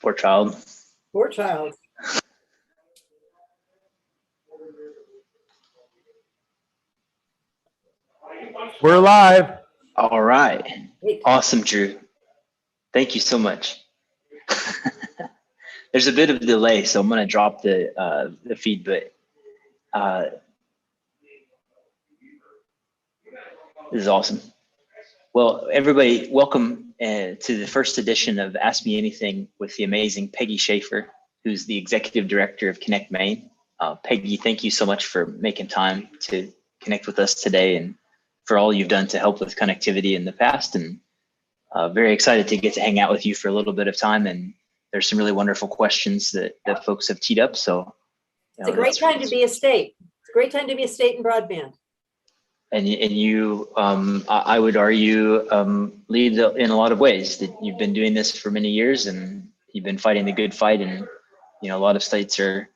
Poor child. Poor child. We're live. All right. Awesome, Drew. Thank you so much. There's a bit of a delay, so I'm going to drop the feed, but this is awesome. Well, everybody, welcome to the first edition of Ask Me Anything with the amazing Peggy Schaffer, who's the Executive Director of Connect Maine. Peggy, thank you so much for making time to connect with us today and for all you've done to help with connectivity in the past. And very excited to get to hang out with you for a little bit of time. And there's some really wonderful questions that folks have teed up. So it's a great time to be a state. It's a great time to be a state in broadband. And you, I would argue, lead in a lot of ways. That you've been doing this for many years, and you've been fighting the good fight. And a lot of states are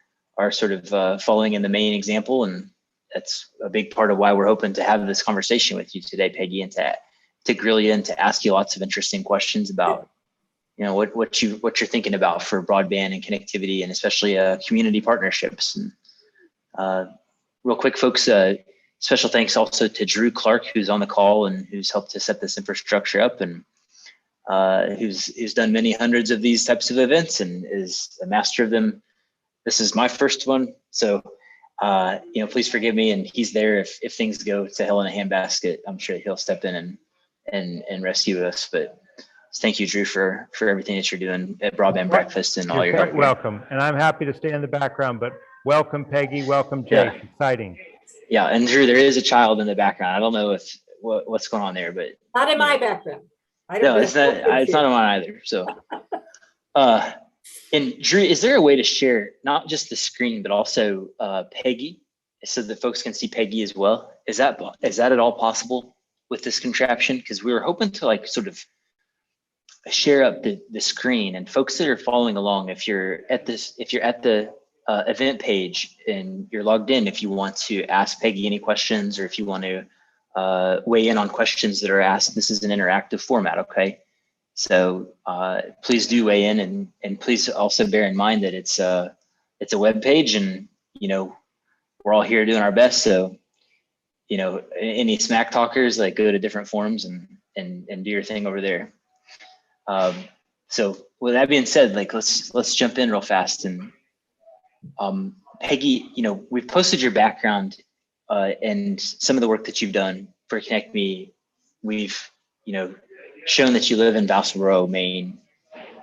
sort of following in the Maine example, and that's a big part of why we're hoping to have this conversation with you today, Peggy, and to grill you and to ask you lots of interesting questions about what you're thinking about for broadband and connectivity, and especially community partnerships. And real quick, folks. Special thanks also to Drew Clark, who's on the call and who's helped to set this infrastructure up, and who's done many hundreds of these types of events and is a master of them. This is my first one, so please forgive me. And he's there if things go to hell in a handbasket. I'm sure he'll step in and rescue us. But thank you, Drew, for everything that you're doing at Broadband Breakfast and all your help. Welcome, and I'm happy to stay in the background. But welcome, Peggy. Welcome, Jake. Yeah. Exciting. Yeah, and Drew, there is a child in the background. I don't know what's going on there, but not in my background. No, it's not. It's not in mine either. So, and Drew, is there a way to share not just the screen but also Peggy, so that folks can see Peggy as well? Is that at all possible with this contraption? Because we were hoping to sort of share up the screen, and folks that are following along, if you're at the event page and you're logged in, if you want to ask Peggy any questions, or if you want to weigh in on questions that are asked, this is an interactive format, okay? So please do weigh in, and please also bear in mind that it's a web page, and we're all here doing our best. So any smack talkers, go to different forums and do your thing over there. So with that being said, let's jump in real fast. And Peggy, we've posted your background and some of the work that you've done for Connect Me. We've, shown that you live in Vassalboro, Maine,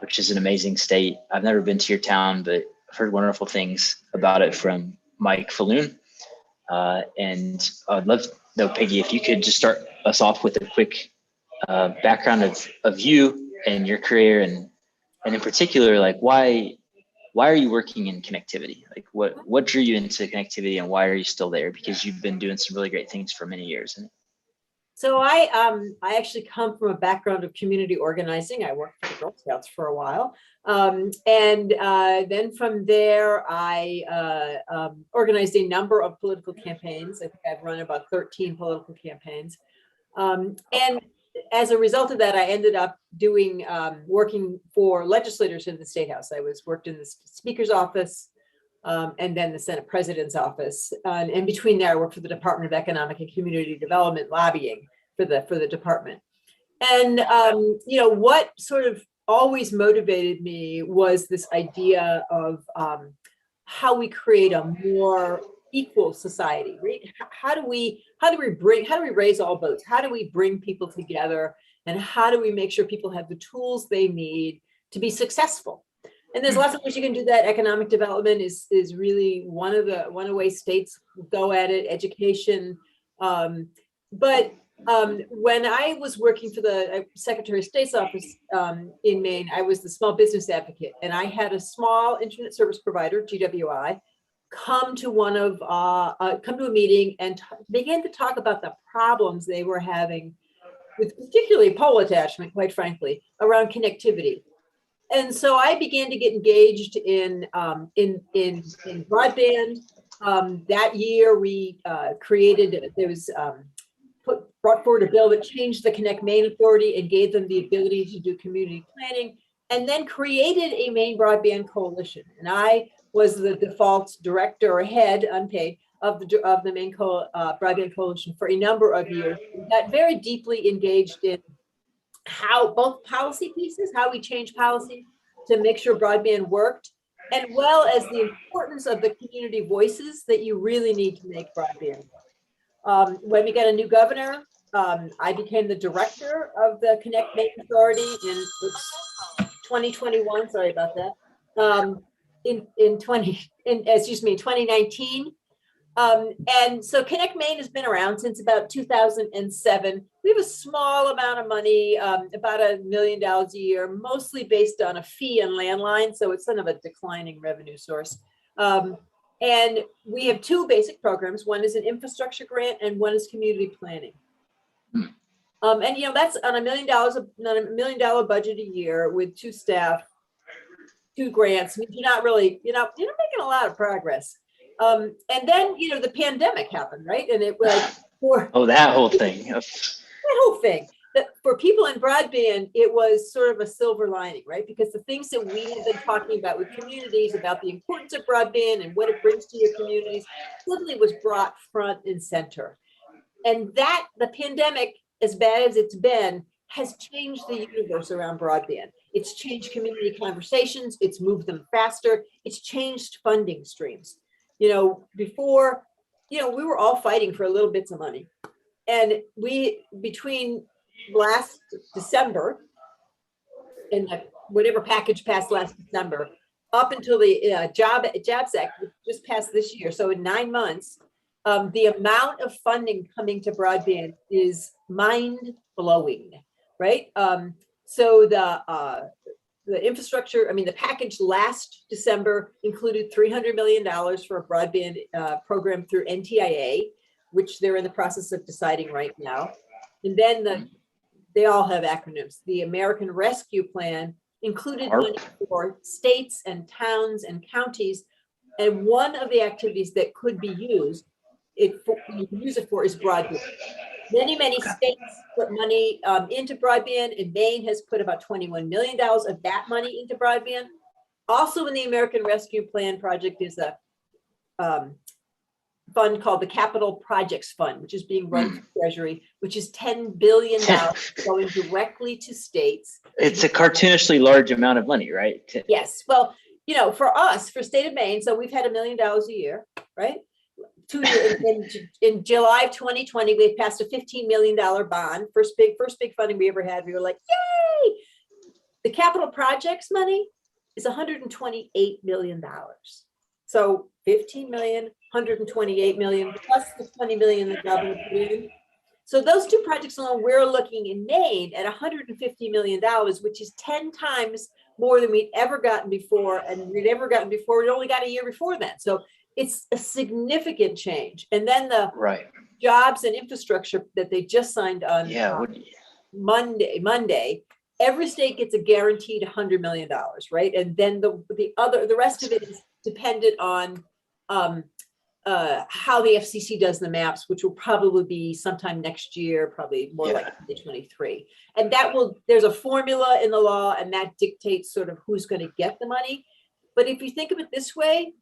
which is an amazing state. I've never been to your town, but I've heard wonderful things about it from Mike Falloon. And I'd love to know, Peggy, if you could just start us off with a quick background of you and your career, and in particular, why are you working in connectivity? What drew you into connectivity, and why are you still there? Because you've been doing some really great things for many years. So I actually come from a background of community organizing. I worked for the Girl Scouts for a while. And then from there, I organized a number of political campaigns. I think I've run about 13 political campaigns. And as a result of that, I ended up working for legislators in the State House. I worked in the Speaker's office and then the Senate President's office. And between there, I worked for the Department of Economic and Community Development, lobbying for the department. And what sort of always motivated me was this idea of how we create a more equal society, right? How do we raise all boats? How do we bring people together, and how do we make sure people have the tools they need to be successful? And there's lots of ways you can do that. Economic development is really one of the ways states go at it. Education, but when I was working for the Secretary of State's office in Maine, I was the small business advocate, and I had a small internet service provider, GWI, come to a meeting and begin to talk about the problems they were having with particularly pole attachment, quite frankly, around connectivity. And so I began to get engaged in broadband. That year, we brought forward a bill that changed the Connect Maine Authority and gave them the ability to do community planning and then created a Maine Broadband Coalition. And I was the default director or head, unpaid, of the Maine Broadband Coalition for a number of years. We got very deeply engaged in how both policy pieces, how we change policy to make sure broadband worked, as well as the importance of the community voices that you really need to make broadband work. When we got a new governor, I became the director of the Connect Maine Authority in 2021. Sorry about that. In 2019. And so Connect Maine has been around since about 2007. We have a small amount of money, about $1 million a year, mostly based on a fee and landline. So it's kind of a declining revenue source. And we have two basic programs. One is an infrastructure grant and one is community planning. And that's on $1 million budget a year with 2 staff, 2 grants. I mean, you're not making a lot of progress. And then, the pandemic happened, right? And it was that whole thing. For people in broadband, it was sort of a silver lining, right? Because the things that we have been talking about with communities about the importance of broadband and what it brings to your communities suddenly was brought front and center. And that the pandemic, as bad as it's been, has changed the universe around broadband. It's changed community conversations. It's moved them faster. It's changed funding streams. Before, we were all fighting for little bits of money. And between last December and whatever package passed last December, up until the Jobs Act, which just passed this year. So in 9 months, the amount of funding coming to broadband is mind-blowing, right? So the infrastructure, the package last December included $300 million for a broadband program through NTIA, which they're in the process of deciding right now. And then they all have acronyms. The American Rescue Plan included money for states and towns and counties. And one of the activities that could be used, you can use it for, is broadband. Many states put money into broadband, and Maine has put about $21 million of that money into broadband. Also in the American Rescue Plan project is a fund called the Capital Projects Fund, which is being run through Treasury, which is $10 billion going directly to states. It's a cartoonishly large amount of money, right? Yes. Well, for us, for state of Maine, so we've had $1 million a year, right? 2 years in July of 2020, we passed a $15 million bond. First big funding we ever had. We were like, yay! The capital projects money is $128 million. So 15 million, 128 million, plus the 20 million the governor put in. So those 2 projects alone, we're looking in Maine at $150 million, which is 10 times more than we'd ever gotten before. And we'd only got a year before that. So it's a significant change. And then the jobs and infrastructure that they just signed on Monday, every state gets a guaranteed $100 million, right? And then the rest of it is dependent on how the FCC does the maps, which will probably be sometime next year, probably more like 2023. And there's a formula in the law, and that dictates sort of who's going to get the money. But if you think of it this way,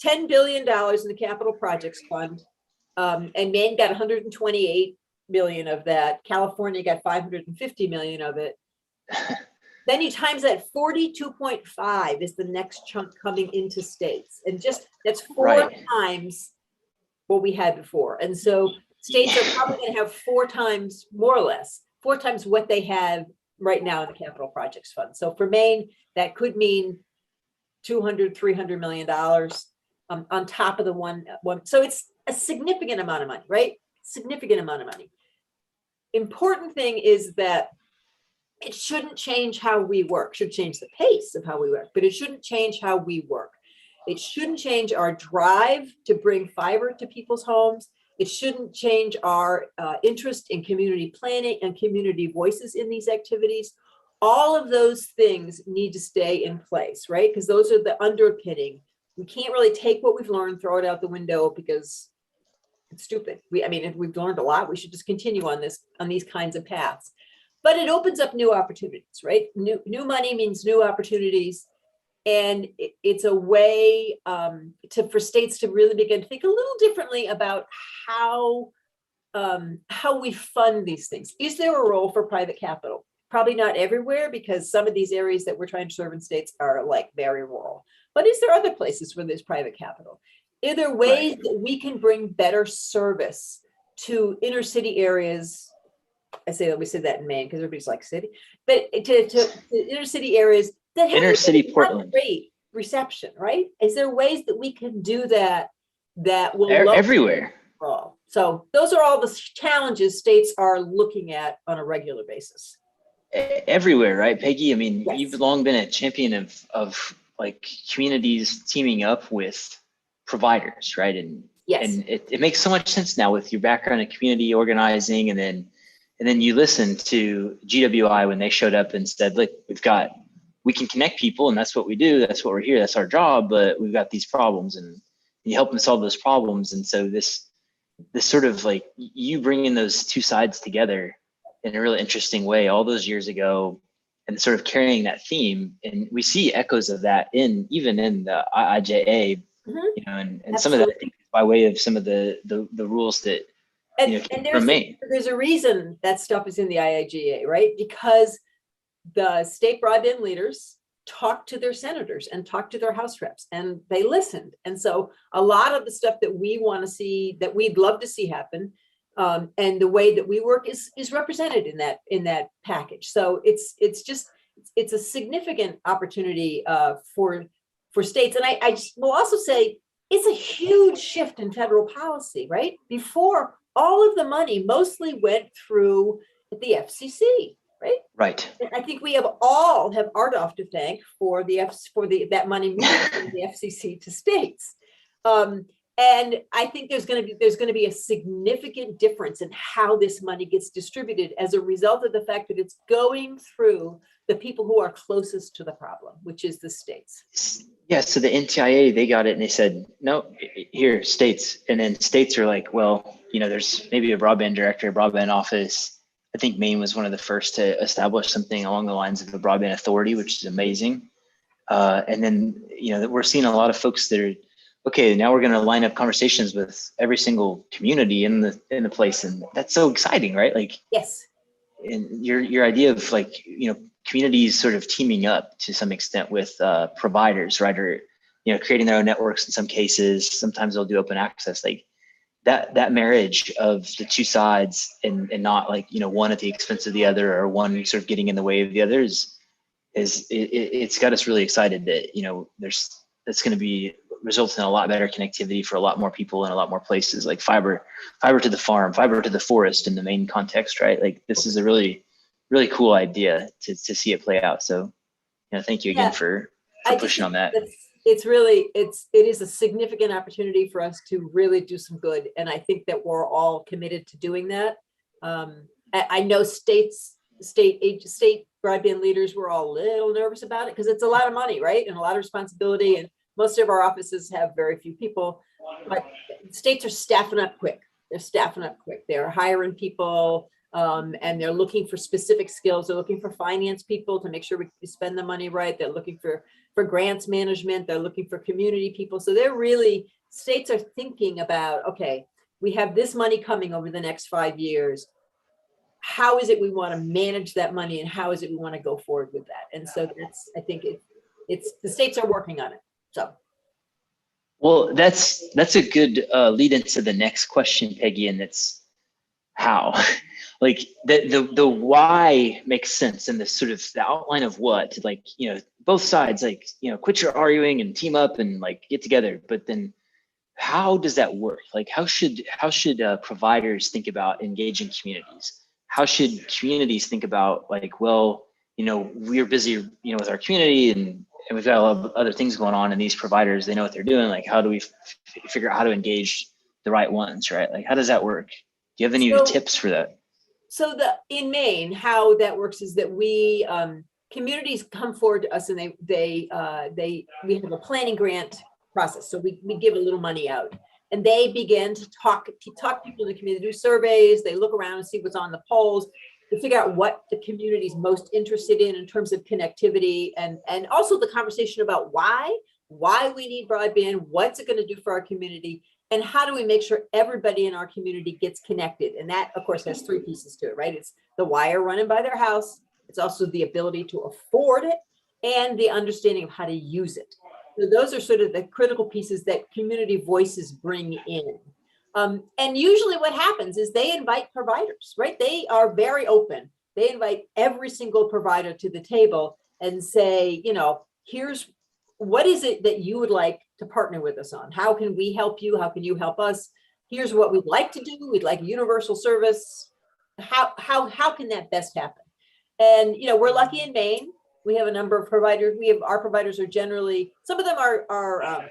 $10 billion in the Capital Projects Fund, and Maine got 128 million of that. California got 550 million of it. Then you times that, 42.5 is the next chunk coming into states. And that's 4 times what we had before. And so states are probably going to have 4 times, more or less, 4 times what they have right now in the Capital Projects Fund. So for Maine, that could mean $200-300 million on top of the one. So it's a significant amount of money, right? Significant amount of money. Important thing is that it shouldn't change how we work. Should change the pace of how we work, but it shouldn't change how we work. It shouldn't change our drive to bring fiber to people's homes. It shouldn't change our interest in community planning and community voices in these activities. All of those things need to stay in place, right? Because those are the underpinning. We can't really take what we've learned, throw it out the window because it's stupid. We've learned a lot. We should just continue on these kinds of paths. but it opens up new opportunities, right? New money means new opportunities. And it's a way for states to really begin to think a little differently about how we fund these things. Is there a role for private capital? Probably not everywhere, because some of these areas that we're trying to serve in states are like very rural. But is there other places where there's private capital? Are there ways that we can bring better service to inner city areas? I say that we said that in Maine because everybody's like city, but to inner city areas that have Inner city Portland. great reception, right? Is there ways that we can do that will Everywhere? So those are all the challenges states are looking at on a regular basis. Everywhere, right, Peggy? I mean, Yes. you've long been a champion of like communities teaming up with providers, right? And Yes. and it makes so much sense now with your background in community organizing, and then you listened to GWI when they showed up and said, look, we can connect people, and that's what we do. That's what we're here. That's our job. But we've got these problems, and you help them solve those problems. And so this sort of like you bringing those two sides together in a really interesting way all those years ago, and sort of carrying that theme. And we see echoes of that even in the IIJA, you know, and some of that I think by way of some of the rules that there's a reason that stuff is in the IIJA, right? Because the state broadband leaders talked to their senators and talked to their House reps, and they listened. And so a lot of the stuff that we want to see, that we'd love to see happen, and the way that we work is represented in that package. So it's a significant opportunity for states. And I will also say it's a huge shift in federal policy, right? Before, all of the money mostly went through the FCC. Right. And I think we have RDOF to thank for that money moving from the FCC to states. And I think there's going to be a significant difference in how this money gets distributed as a result of the fact that it's going through the people who are closest to the problem, which is the states. Yeah. So the NTIA, they got it and they said, no, here, states. And then states are like, well, you know, there's maybe a broadband director, a broadband office. I think Maine was one of the first to establish something along the lines of the broadband authority, which is amazing. And then, you know, we're seeing a lot of folks that are, okay, now we're going to line up conversations with every single community in the place. And that's so exciting, right? Like, yes. And your idea of like, you know, communities sort of teaming up to some extent with providers, right? Or, you know, creating their own networks in some cases. Sometimes they'll do open access, like that marriage of the two sides and not like, you know, one at the expense of the other or one sort of getting in the way of the other it's got us really excited that, you know, that's going to be results in a lot better connectivity for a lot more people in a lot more places, like fiber to the farm, fiber to the forest in the Maine context, right? Like this is a really, really cool idea to see it play out. So, you know, thank you again for pushing on that. It is a significant opportunity for us to really do some good. And I think that we're all committed to doing that. I know state broadband leaders were all a little nervous about it because it's a lot of money, right? And a lot of responsibility. And most of our offices have very few people, but states are staffing up quick. They're hiring people. And they're looking for specific skills. They're looking for finance people to make sure we spend the money right. They're looking for grants management. They're looking for community people. So states are thinking about, okay, we have this money coming over the next 5 years. How is it we want to manage that money, and how is it we want to go forward with that? And so I think it's the states are working on it. So. Well, that's a good lead into the next question, Peggy, and it's how. Like the why makes sense, and the sort of the outline of what, like, you know, both sides, like, you know, quit your arguing and team up and like get together. But then how does that work? Like how should providers think about engaging communities? How should communities think about like, well, you know, we're busy, you know, with our community and we've got a lot of other things going on, and these providers, they know what they're doing. Like, how do we figure out how to engage the right ones, right? Like, how does that work? Do you have any tips for that? So in Maine, how that works is that we communities come forward to us, and we have a planning grant process. So we give a little money out, and they begin to talk people in the community, do surveys. They look around and see what's on the polls. to figure out what the community's most interested in terms of connectivity, and also the conversation about why we need broadband, what's it going to do for our community, and how do we make sure everybody in our community gets connected. And that, of course, has three pieces to it, right? It's the wire running by their house. It's also the ability to afford it and the understanding of how to use it. So those are sort of the critical pieces that community voices bring in. And usually what happens is they invite providers, right? They are very open. They invite every single provider to the table and say, here's what is it that you would like to partner with us on? How can we help you? How can you help us? Here's what we'd like to do. We'd like universal service. How can that best happen? And, we're lucky in Maine. We have a number of providers. Our providers are generally, some of them are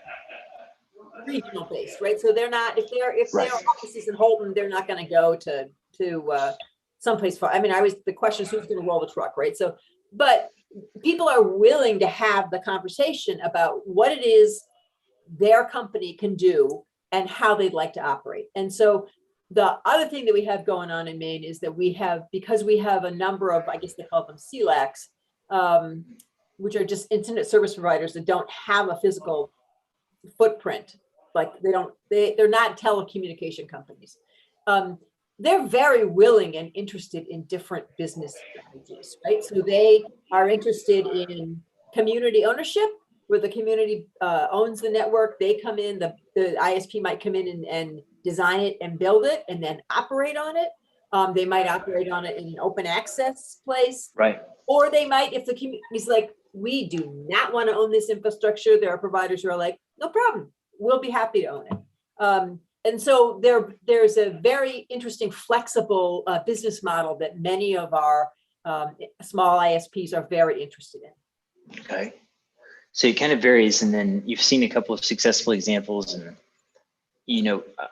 regional based, right? So they're not, if their office is in Holton, they're not going to go to someplace far. I mean, the question is who's going to roll the truck, right? So, but people are willing to have the conversation about what it is their company can do and how they'd like to operate. And so the other thing that we have going on in Maine is that because we have a number of, I guess they call them CLACs, which are just internet service providers that don't have a physical footprint. Like they're not telecommunication companies. They're very willing and interested in different business strategies, right? So they are interested in community ownership, where the community owns the network. They come in, the ISP might come in and design it and build it and then operate on it. They might operate on it in an open access place. Right. Or they might, if the community's like, we do not want to own this infrastructure, there are providers who are like, no problem, we'll be happy to own it. And so there's a very interesting, flexible business model that many of our small ISPs are very interested in. Okay. So it kind of varies, and then you've seen a couple of successful examples, and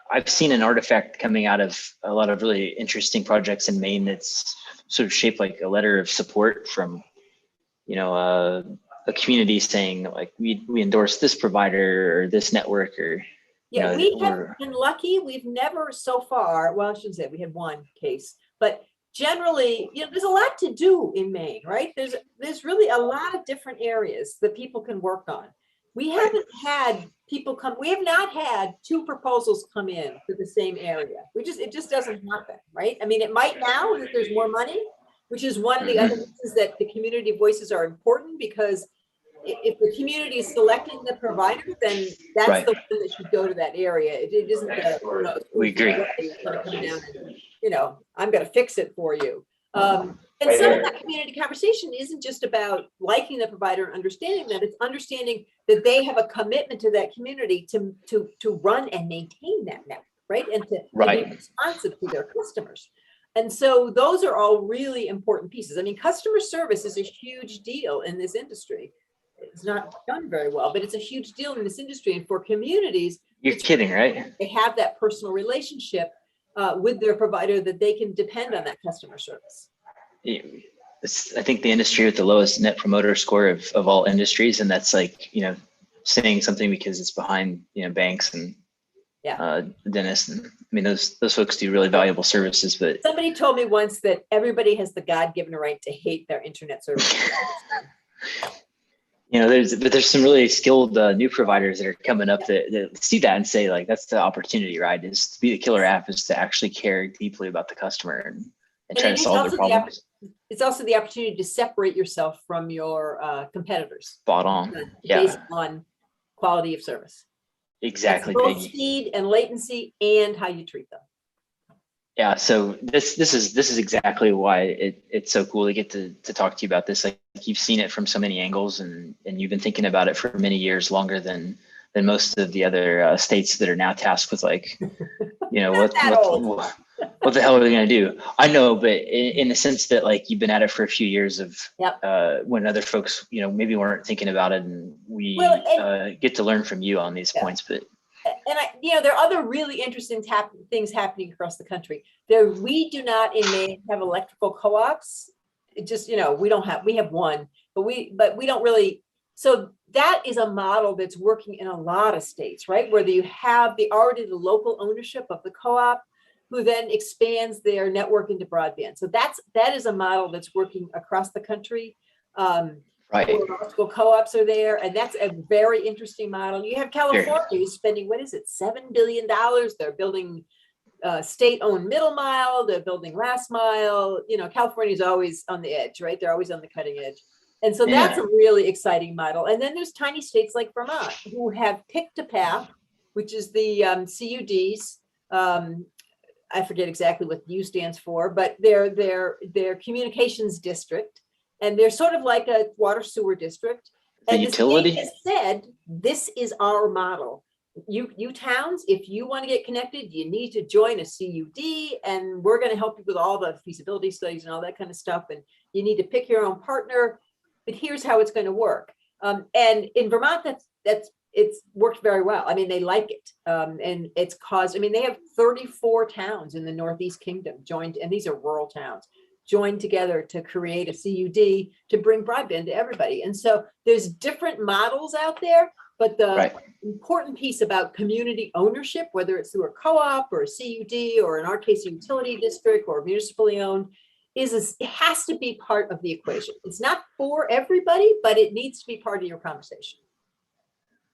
I've seen an artifact coming out of a lot of really interesting projects in Maine that's sort of shaped like a letter of support from a community saying like we endorse this provider or this network, or yeah, we have been lucky. We've never so far, well, I shouldn't say we had one case, but generally, there's a lot to do in Maine, right? There's really a lot of different areas that people can work on. We haven't had people come, we have not had two proposals come in for the same area. It just doesn't happen, right? I mean, it might now that there's more money, which is one of the other reasons that the community voices are important, because if the community is selecting the provider, then that's the one that should go to that area. It isn't that, we agree. Come down and, I'm going to fix it for you. And some of that community conversation isn't just about liking the provider and understanding that, it's understanding that they have a commitment to that community to run and maintain that network, right? And to be responsive to their customers. And so those are all really important pieces. I mean, customer service is a huge deal in this industry. It's not done very well, but it's a huge deal in this industry. And for communities, you're kidding, right? They have that personal relationship with their provider that they can depend on that customer service. I think the industry with the lowest net promoter score of all industries, and that's like saying something because it's behind banks and dentists, and I mean those folks do really valuable services. But somebody told me once that everybody has the God-given right to hate their internet service. There's some really skilled new providers that are coming up that see that and say like that's the opportunity, right? Is to be the killer app, is to actually care deeply about the customer and try to solve their problems. It's also the opportunity to separate yourself from your competitors. Spot on. Based on quality of service. Exactly. Both speed and latency and how you treat them. Yeah. So this is exactly why it's so cool to get to talk to you about this. Like you've seen it from so many angles, and you've been thinking about it for many years, longer than most of the other states that are now tasked with like, what the hell are they going to do? I know, but in the sense that like you've been at it for a few years of when other folks, maybe weren't thinking about it, and we get to learn from you on these points. But there are other really interesting things happening across the country. We do not in Maine have electrical co-ops. It just, we have one, but we don't really. So that is a model that's working in a lot of states, right? Where you have already the local ownership of the co-op, who then expands their network into broadband. So that is a model that's working across the country. Right. Electrical co-ops are there, and that's a very interesting model. You have California who's spending, what is it, $7 billion. They're building state-owned middle mile, they're building last mile. You know, California is always on the edge, right? They're always on the cutting edge. And so that's a really exciting model. And then there's tiny states like Vermont who have picked a path, which is the CUDs. I forget exactly what U stands for, but they're communications district. And they're sort of like a water sewer district. The utility the state has said, this is our model. You towns, if you want to get connected, you need to join a CUD, and we're going to help you with all the feasibility studies and all that kind of stuff. And you need to pick your own partner, but here's how it's going to work. And in Vermont, it's worked very well. I mean, they like it. And it's caused, I mean, they have 34 towns in the Northeast Kingdom joined, and these are rural towns, joined together to create a CUD to bring broadband to everybody. And so there's different models out there, but the important piece about community ownership, whether it's through a co-op or a CUD, or in our case, a utility district or municipally owned, it has to be part of the equation. It's not for everybody, but it needs to be part of your conversation.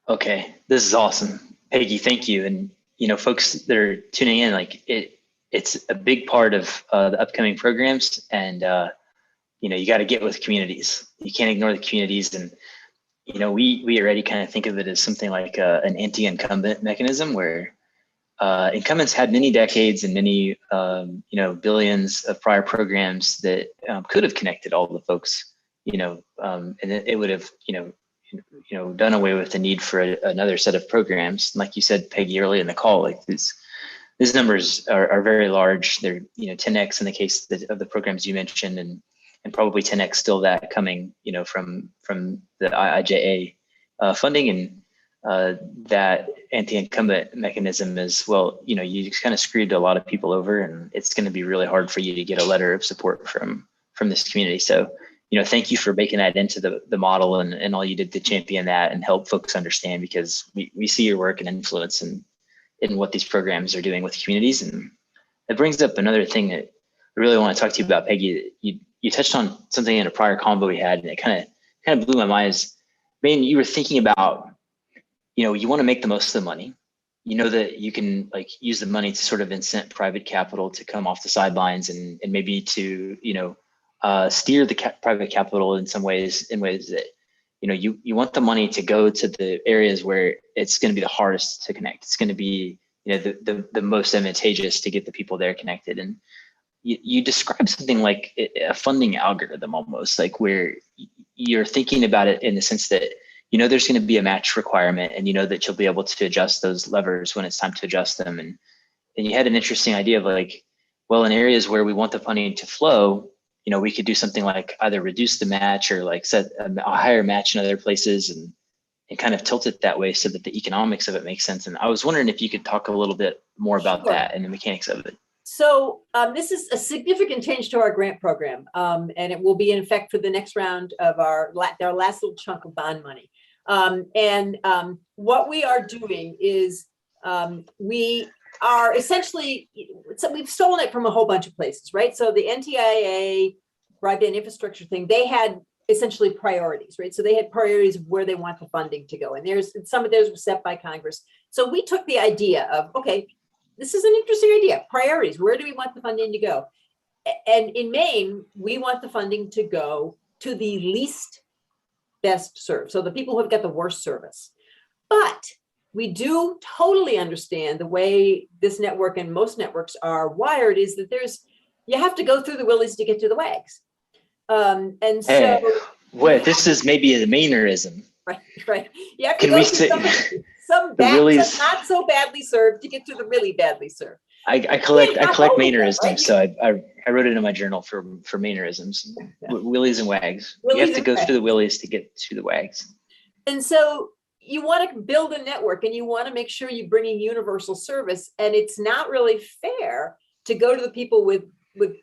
Okay, this is awesome, Peggy. Thank you. And folks that are tuning in, like it's a big part of the upcoming programs, and you got to get with communities. You can't ignore the communities, and we already kind of think of it as something like an anti-incumbent mechanism where incumbents had many decades and many billions of prior programs that could have connected all the folks, and it would have done away with the need for another set of programs. Like you said, Peggy, early in the call, like these numbers are very large. They're 10x in the case of the programs you mentioned, and probably 10x still that coming from the IIJA funding, and that anti-incumbent mechanism is, well, you kind of screwed a lot of people over, and it's going to be really hard for you to get a letter of support from this community. So thank you for making that into the model, and all you did to champion that and help folks understand, because we see your work and influence in what these programs are doing with communities. And it brings up another thing that I really want to talk to you about, Peggy. You touched on something in a prior combo we had, and it kind of blew my mind. You were thinking about, you want to make the most of the money. That you can use the money to sort of incent private capital to come off the sidelines and maybe to, steer the private capital in ways that, you want the money to go to the areas where it's going to be the hardest to connect. It's going to be, the most advantageous to get the people there connected. And you describe something like a funding algorithm, almost like where you're thinking about it in the sense that, there's going to be a match requirement, and that you'll be able to adjust those levers when it's time to adjust them. And you had an interesting idea of well, in areas where we want the funding to flow, we could do something like either reduce the match or set a higher match in other places, and kind of tilt it that way so that the economics of it makes sense. And I was wondering if you could talk a little bit more about that and the mechanics of it. So this is a significant change to our grant program, and it will be in effect for the next round of our last little chunk of bond money. What we are doing is we are essentially, we've stolen it from a whole bunch of places, right? So the NTIA broadband infrastructure thing, they had essentially priorities, right? So they had priorities of where they want the funding to go. And some of those were set by Congress. So we took the idea of, okay, this is an interesting idea. Priorities, where do we want the funding to go? And in Maine, we want the funding to go to the least best served. So the people who have got the worst service. But we do totally understand the way this network and most networks are wired is that you have to go through the willies to get to the wags. And so this is maybe a Mainerism. Right. You have to go through some not so badly served to get to the really badly served. I collect Mainerisms, right? So I wrote it in my journal for Mainerisms. Willies and wags. You have to go through the willies to get to the wags. And so you want to build a network, and you want to make sure you're bringing universal service. And it's not really fair to go to the people with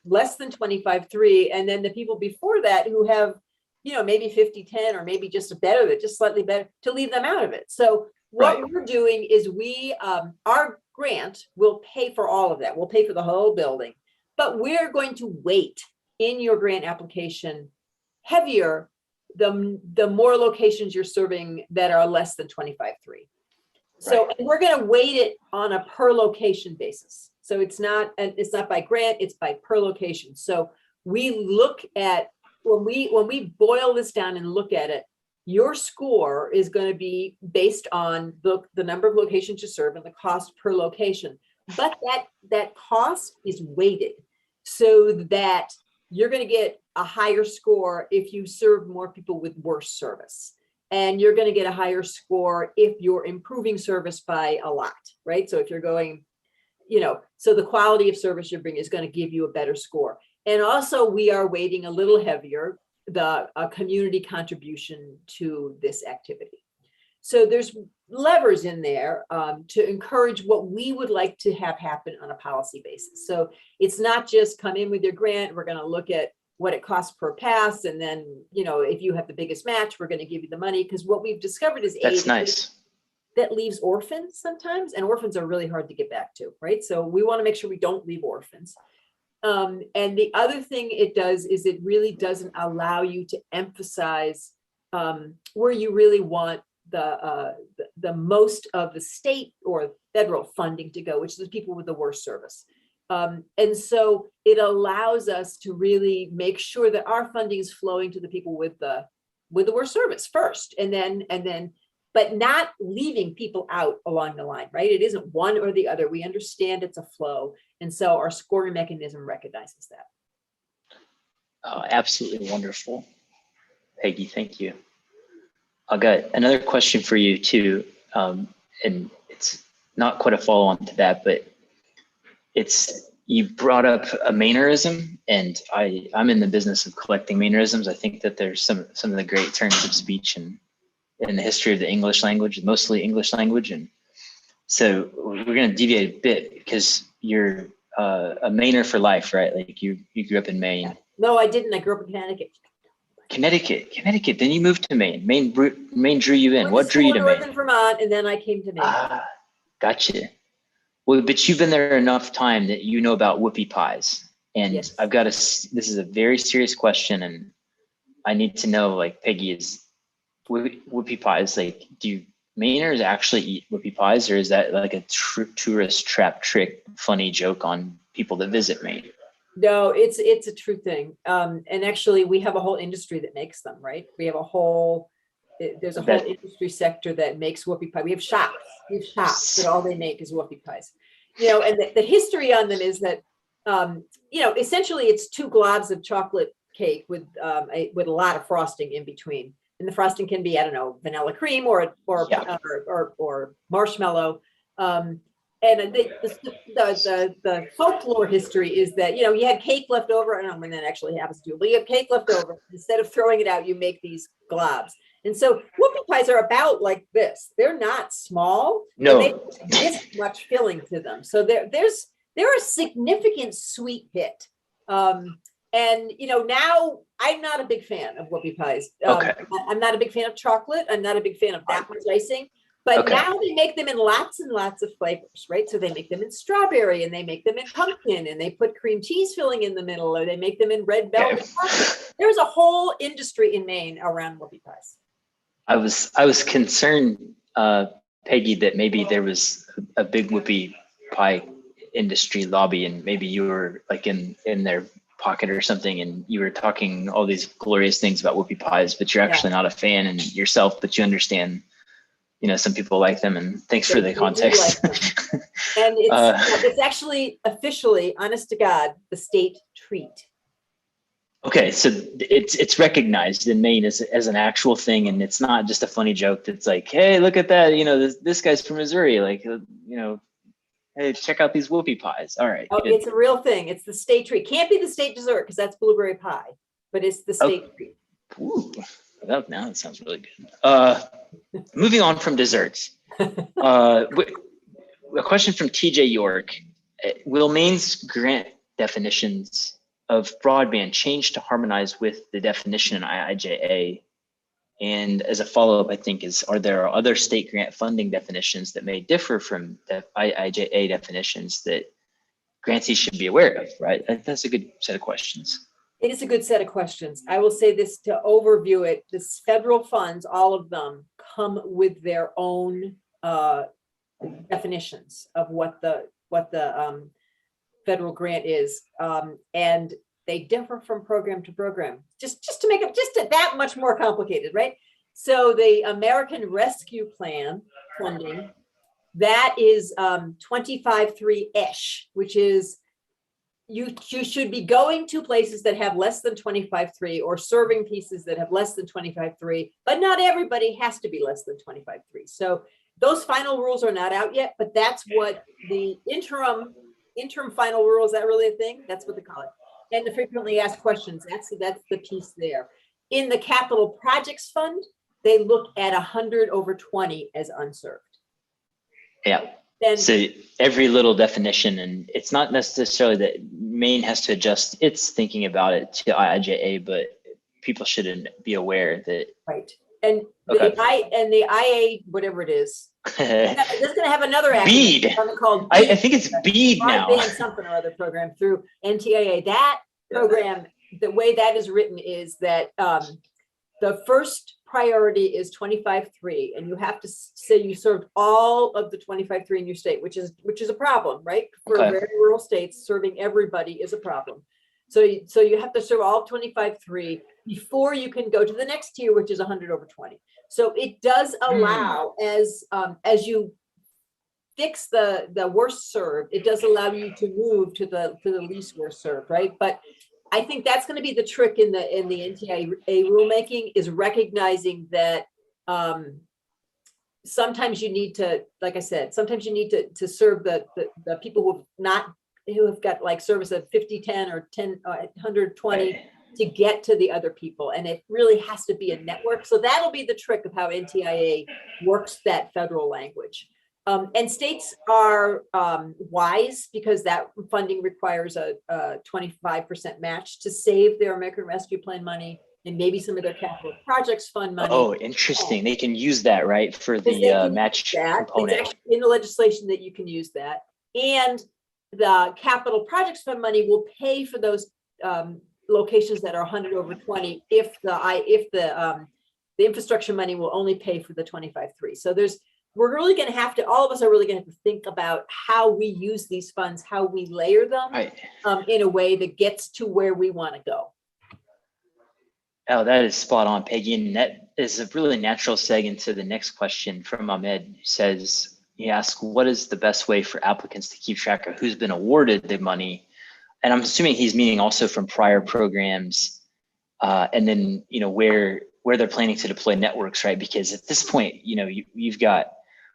less than 25.3, and then the people before that who have, maybe 50.10 or maybe just slightly better, to leave them out of it. So what Right. we're doing is our grant will pay for all of that. We'll pay for the whole building, but we're going to weight in your grant application heavier the more locations you're serving that are less than 25.3. So and we're going to weight it on a per location basis. So it's not by grant, it's by per location. So we look at when we boil this down and look at it, your score is going to be based on the number of locations you serve and the cost per location. But that cost is weighted so that you're going to get a higher score if you serve more people with worse service. And you're going to get a higher score if you're improving service by a lot, right? So if you're going, so the quality of service you're bringing is going to give you a better score. And also we are weighting a little heavier the community contribution to this activity. So there's levers in there to encourage what we would like to have happen on a policy basis. So it's not just come in with your grant, we're going to look at what it costs per pass. And then, if you have the biggest match, we're going to give you the money. Because what we've discovered is that's nice. That leaves orphans sometimes, and orphans are really hard to get back to, right? So we want to make sure we don't leave orphans. And the other thing it does is it really doesn't allow you to emphasize where you really want the most of the state or federal funding to go, which is people with the worst service. And so it allows us to really make sure that our funding is flowing to the people with the worst service first, and then, but not leaving people out along the line, right? It isn't one or the other. We understand it's a flow. And so our scoring mechanism recognizes that. Oh, absolutely wonderful. Peggy, thank you. I got another question for you too. And it's not quite a follow-on to that, but you brought up a mannerism, and I'm in the business of collecting mannerisms. I think that there's some of the great turns of speech in the history of the English language, mostly English language. And so we're going to deviate a bit because you're a Mainer for life, right? Like you grew up in Maine. No, I didn't. I grew up in Connecticut. Connecticut. Then you moved to Maine. Maine drew you in. What drew you to Maine? In Vermont, and then I came to Maine. Gotcha. Well, but you've been there enough time that you know about whoopie pies. And yes. this is a very serious question, and I need to know, like, Peggy, is whoopie pies, like, do Mainers actually eat whoopie pies, or is that like a tourist trap trick, funny joke on people that visit Maine? No, it's a true thing. And actually we have a whole industry that makes them, right? We have there's a whole industry sector that makes whoopie pie. We have shops that all they make is whoopie pies. And the history on them is that, essentially it's 2 globs of chocolate cake with a lot of frosting in between. And the frosting can be, I don't know, vanilla cream or marshmallow. And the folklore history is that, you had cake left over. I don't know when that actually happens to you, but you have cake left over. Instead of throwing it out, you make these globs. And so whoopie pies are about like this. They're not small. No. They have this much filling to them. So they're a significant sweet hit. And, now I'm not a big fan of whoopie pies. Okay. I'm not a big fan of chocolate. I'm not a big fan of that much icing. But now they make them in lots and lots of flavors, right? So they make them in strawberry, and they make them in pumpkin, and they put cream cheese filling in the middle, or they make them in red velvet. There's a whole industry in Maine around whoopie pies. I was concerned, Peggy, that maybe there was a big whoopie pie industry lobby, and maybe you were like in their pocket or something, and you were talking all these glorious things about whoopie pies, but you're actually not a fan and yourself, but you understand, some people like them, and thanks for the context. And it's actually officially, honest to God, the state treat. Okay, so it's recognized in Maine as an actual thing, and it's not just a funny joke that's like, hey, look at that, this guy's from Missouri, like, hey, check out these whoopie pies. All right. Oh, good. It's a real thing. It's the state treat. Can't be the state dessert because that's blueberry pie, but it's the state treat. Ooh, now it sounds really good. Moving on from desserts. A question from TJ York. Will Maine's grant definitions of broadband change to harmonize with the definition in IIJA And as a follow-up, I think are there other state grant funding definitions that may differ from the IIJA definitions that grantees should be aware of, right? That's a good set of questions. It is a good set of questions. I will say this to overview it. This federal funds, all of them come with their own definitions of what the federal grant is. And they differ from program to program, just to make it just that much more complicated, right? So the American Rescue Plan funding, that is 25.3-ish, which is you should be going to places that have less than 25.3 or serving pieces that have less than 25.3, but not everybody has to be less than 25.3. So those final rules are not out yet, but that's what the interim final rule, is that really a thing? That's what they call it. And the frequently asked questions, that's the piece there. In the capital projects fund, they look at 100/20 as unserved. Yeah. Then, so every little definition, and it's not necessarily that Maine has to adjust its thinking about it to IIJA, but people should be aware that. right. And Okay. the IA, whatever it is, it's going to have another BEAD. called I think it's BEAD now. Broadband something or other program through NTIA. That program, the way that is written is that the first priority is 25.3, and you have to say you served all of the 25.3 in your state, which is a problem, right? For very rural states, serving everybody is a problem. So you have to serve all 25.3 before you can go to the next tier, which is 100/20. So it does allow, as you fix the worst served, it does allow you to move to the least worst served, right? But I think that's going to be the trick in the NTIA rulemaking, is recognizing that sometimes you need to, like I said, sometimes you need to serve the people who have got like service of 50/10 or 100/20 to get to the other people, and it really has to be a network. So that'll be the trick of how NTIA works that federal language. And states are wise, because that funding requires a 25% match to save their American Rescue Plan money and maybe some of their capital projects fund money. Oh, interesting. They can use that, right, for the match component. It's actually in the legislation that you can use that. And the capital projects fund money will pay for those locations that are 100/20 if the infrastructure money will only pay for the 25.3. So we're really going to have to, all of us are really going to have to think about how we use these funds, how we layer them in a way that gets to where we want to go. Oh, that is spot on, Peggy. And that is a really natural seg into the next question from Ahmed, who says, he asks, what is the best way for applicants to keep track of who's been awarded the money? And I'm assuming he's meaning also from prior programs, and then, where they're planning to deploy networks, right? Because at this point, you've got,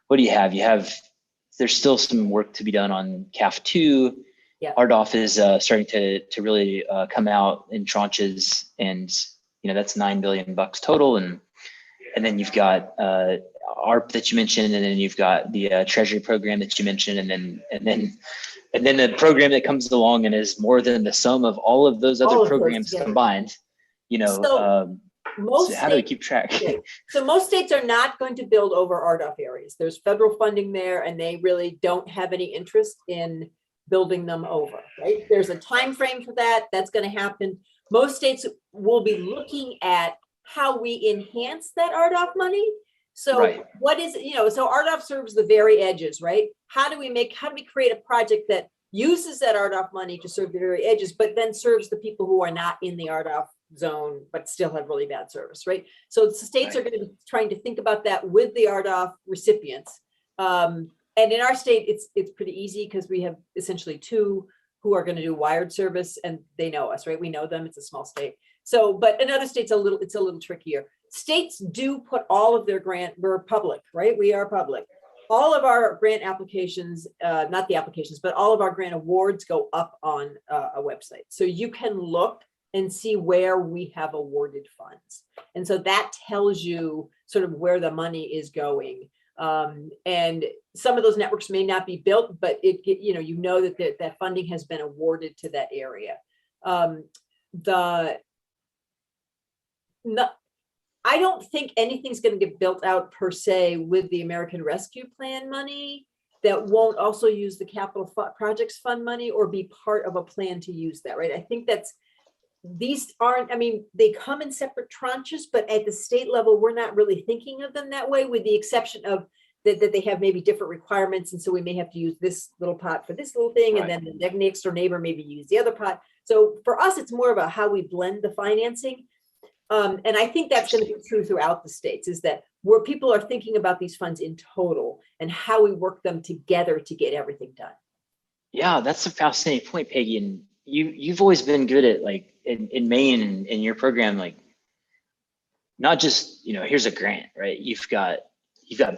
what do you have? There's still some work to be done on CAF 2. Yeah. RDOF is starting to really come out in tranches, and that's $9 billion total, and then you've got ARP that you mentioned, and then you've got the Treasury program that you mentioned, and then the program that comes along and is more than the sum of all of those other programs combined. So how do we keep track? So most states are not going to build over RDOF areas. There's federal funding there, and they really don't have any interest in building them over, right? There's a time frame for that. That's going to happen. Most states will be looking at how we enhance that RDOF money. So what is, so RDOF serves the very edges, right? How do we create a project that uses that RDOF money to serve the very edges, but then serves the people who are not in the RDOF zone, but still have really bad service, right? So the states are going to be trying to think about that with the RDOF recipients. And in our state, it's pretty easy, because we have essentially 2 who are going to do wired service, and they know us, right? We know them. It's a small state. So, but in other states, it's a little trickier. States do put all of their grant, we're public, right? We are public. All of our grant applications, not the applications, but all of our grant awards go up on a website. So you can look and see where we have awarded funds. And so that tells you sort of where the money is going. And some of those networks may not be built, but that funding has been awarded to that area. I don't think anything's going to get built out per se with the American Rescue Plan money that won't also use the capital projects fund money or be part of a plan to use that, right? I think these aren't, I mean, they come in separate tranches, but at the state level, we're not really thinking of them that way, with the exception of that they have maybe different requirements. And so we may have to use this little pot for this little thing, Right. and then the next door neighbor maybe use the other pot. So for us, it's more about how we blend the financing. And I think that's going to be true throughout the states, is that where people are thinking about these funds in total and how we work them together to get everything done. Yeah, that's a fascinating point, Peggy. And you've always been good at, like, in Maine, in your program, like, not just, here's a grant, right? You've got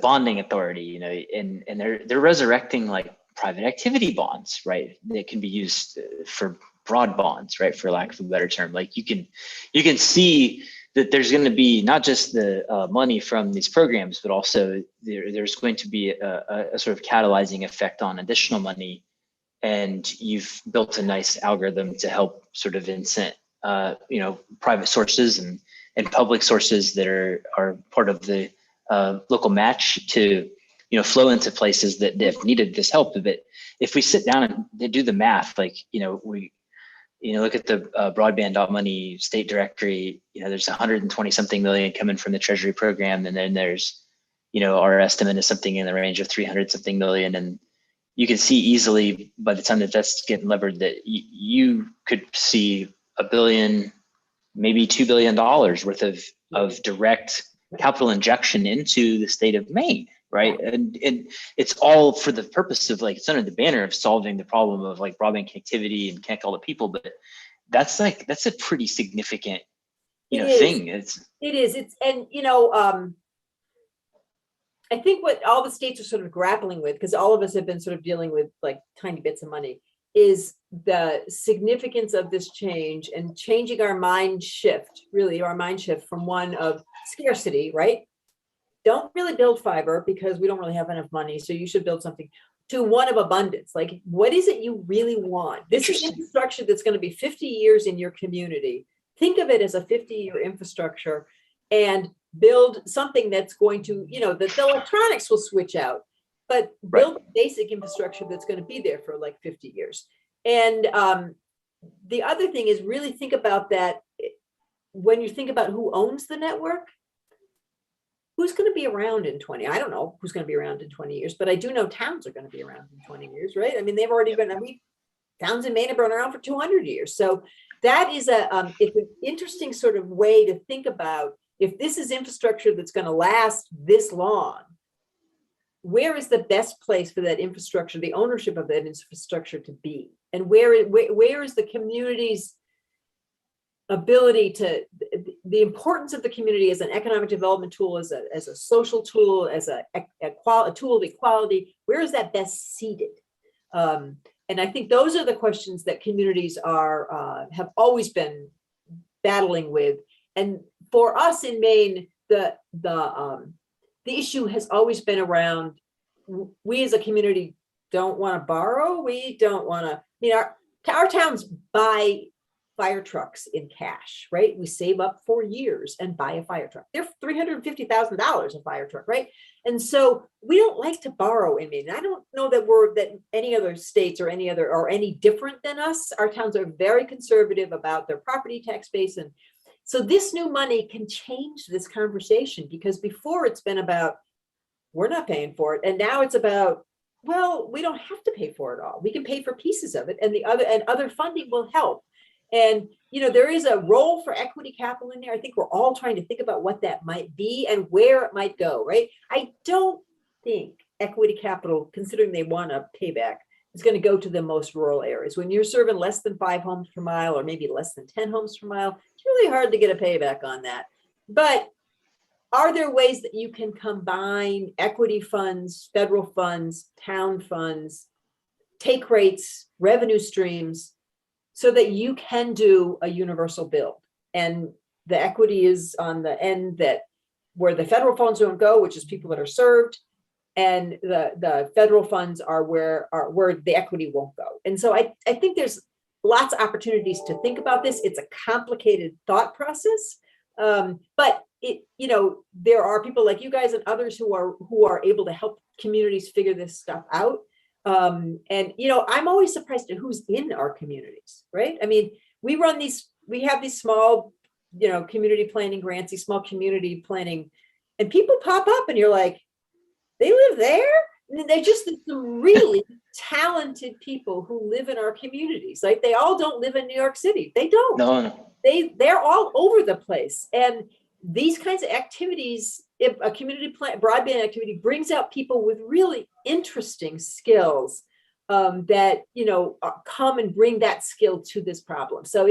bonding authority, and they're resurrecting, like, private activity bonds, right? That can be used for broad bonds, right? For lack of a better term. Like, you can see that there's going to be not just the money from these programs, but also there's going to be a sort of catalyzing effect on additional money. And you've built a nice algorithm to help sort of incent, private sources and public sources that are part of the local match to, flow into places that have needed this help. But if we sit down and do the math, like, we look at the broadband money state directory, there's 120 something million coming from the Treasury program. And then there's, our estimate is something in the range of 300 something million. And you can see easily by the time that's getting levered that you could see $1 billion, maybe $2 billion worth of direct capital injection into the state of Maine, right? And it's all for the purpose of, like, it's under the banner of solving the problem of, like, broadband connectivity and connect all the people. But that's a pretty significant, thing. It is. I think what all the states are sort of grappling with, because all of us have been sort of dealing with, like, tiny bits of money, is the significance of this change and changing our mind shift from one of scarcity, right? Don't really build fiber because we don't really have enough money, so you should build something, to one of abundance. Like, what is it you really want? This is infrastructure that's going to be 50 years in your community. Think of it as a 50-year infrastructure, and build something that's going to, the electronics will switch out, but build basic infrastructure that's going to be there for like 50 years. And the other thing is really think about that when you think about who owns the network. Who's going to be around in 20? I don't know who's going to be around in 20 years, but I do know towns are going to be around in 20 years, right? I mean, they've already been, towns in Maine have been around for 200 years. So that is it's an interesting sort of way to think about, if this is infrastructure that's going to last this long, where is the best place for that infrastructure, the ownership of that infrastructure, to be? And where is the community's ability to, the importance of the community as an economic development tool, as a social tool, as a tool of equality, where is that best seated? And I think those are the questions that communities have always been battling with. And for us in Maine, the issue has always been around, we as a community don't want to borrow. We don't want to, our towns buy fire trucks in cash, right? We save up for years and buy a fire truck. They're $350,000 a fire truck, right? And so we don't like to borrow in Maine. I don't know that any other states or any different than us. Our towns are very conservative about their property tax base. And so this new money can change this conversation, because before it's been about, we're not paying for it. And now it's about, well, we don't have to pay for it all. We can pay for pieces of it, and other funding will help. And, there is a role for equity capital in there. I think we're all trying to think about what that might be and where it might go, right? I don't think equity capital, considering they want a payback, is going to go to the most rural areas. When you're serving less than 5 homes per mile, or maybe less than 10 homes per mile, it's really hard to get a payback on that. But are there ways that you can combine equity funds, federal funds, town funds, take rates, revenue streams, so that you can do a universal build? And the equity is on the end where the federal funds don't go, which is people that are served, and the federal funds are where the equity won't go. And so I think there's lots of opportunities to think about this. It's a complicated thought process, but there are people like you guys and others who are able to help communities figure this stuff out. And I'm always surprised at who's in our communities, right? I mean, we have these small, community planning grants, these small community planning, and people pop up and you're like, they live there? And they're just some really talented people who live in our communities. Like, they all don't live in New York City. They don't. No. They're all over the place. And these kinds of activities, if a community broadband activity brings out people with really interesting skills that come and bring that skill to this problem. So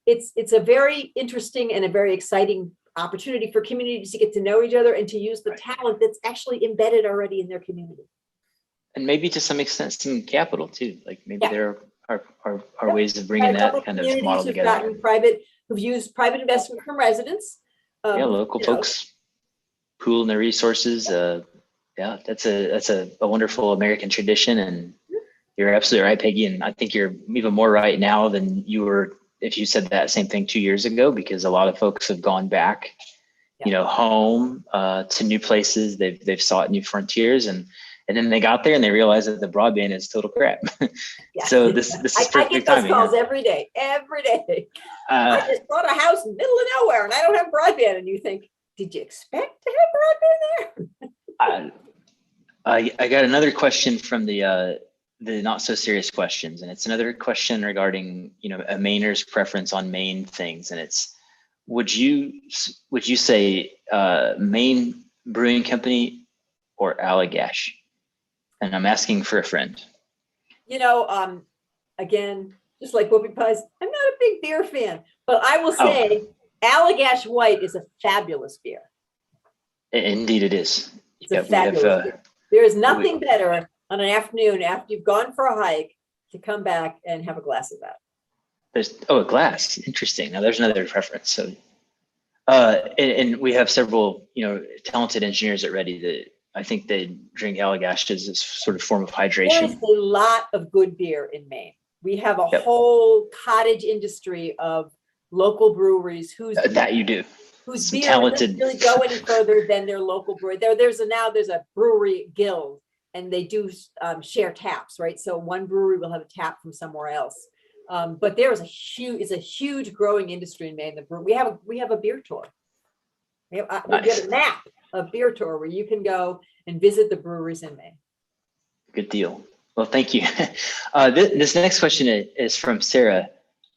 it's a very interesting and a very exciting opportunity for communities to get to know each other and to use the talent that's actually embedded already in their community. And maybe to some extent some capital too. Like maybe there are ways of bringing that kind of model together. Who've used private investment from residents. Local folks pooling their resources. That's a wonderful American tradition, and you're absolutely right, Peggy. And I think you're even more right now than you were if you said that same thing 2 years ago, because a lot of folks have gone back, home to new places. They've sought new frontiers, and then they got there and they realized that the broadband is total crap. So this is perfect timing. I get those calls every day. I just bought a house in the middle of nowhere and I don't have broadband. And you think, did you expect to have broadband there? I got another question from the not so serious questions, and it's another question regarding a Mainer's preference on Maine things, and it's would you say Maine Brewing Company or Allagash? And I'm asking for a friend. Again, just like whoopie pies, I'm not a big beer fan, but I will say Allagash White is a fabulous beer. Indeed it is. It's a fabulous beer. There is nothing better on an afternoon after you've gone for a hike to come back and have a glass of that. There's a glass. Interesting. Now there's another preference. So and we have several, talented engineers at Ready that I think they drink Allagash as a sort of form of hydration. There is a lot of good beer in Maine. We have a whole cottage industry of local breweries whose beer talented doesn't really go any further than their local brewery. There's a brewery guild, and they do share taps, right? So one brewery will have a tap from somewhere else. But there is a huge growing industry in Maine. We have a beer tour. We have a map of beer tour where you can go and visit the breweries in Maine. Good deal. Well, thank you. This next question is from Sarah,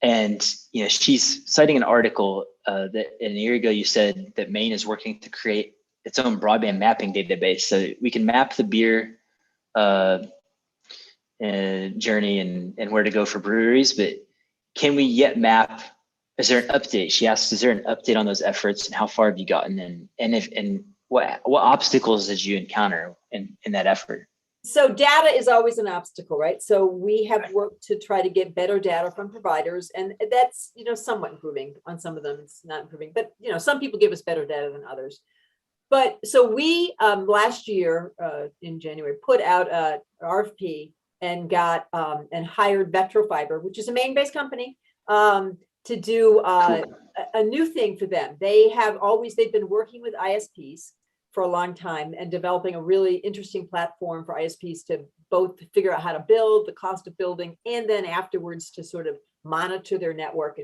and she's citing an article that a year ago you said that Maine is working to create its own broadband mapping database, so we can map the beer journey and where to go for breweries. But can we yet map? Is there an update? She asks, is there an update on those efforts, and how far have you gotten? And what obstacles did you encounter in that effort? So data is always an obstacle, right? So we have worked to try to get better data from providers, and that's somewhat improving. On some of them it's not improving, but some people give us better data than others. But so we last year in January put out an RFP and got and hired Vetro Fiber, which is a Maine-based company, to do a new thing for them. They've been working with ISPs for a long time and developing a really interesting platform for ISPs to both figure out how to build, the cost of building, and then afterwards to sort of monitor their network.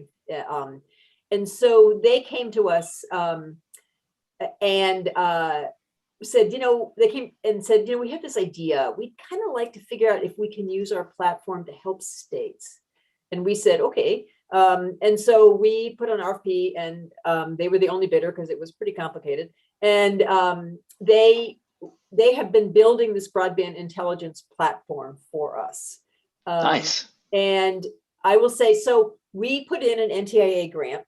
And so they came to us and said, they came and said, we have this idea. We'd kind of like to figure out if we can use our platform to help states. And we said, okay. And so we put on RFP, and they were the only bidder because it was pretty complicated. And they have been building this broadband intelligence platform for us. Nice. And I will say, so we put in an NTIA grant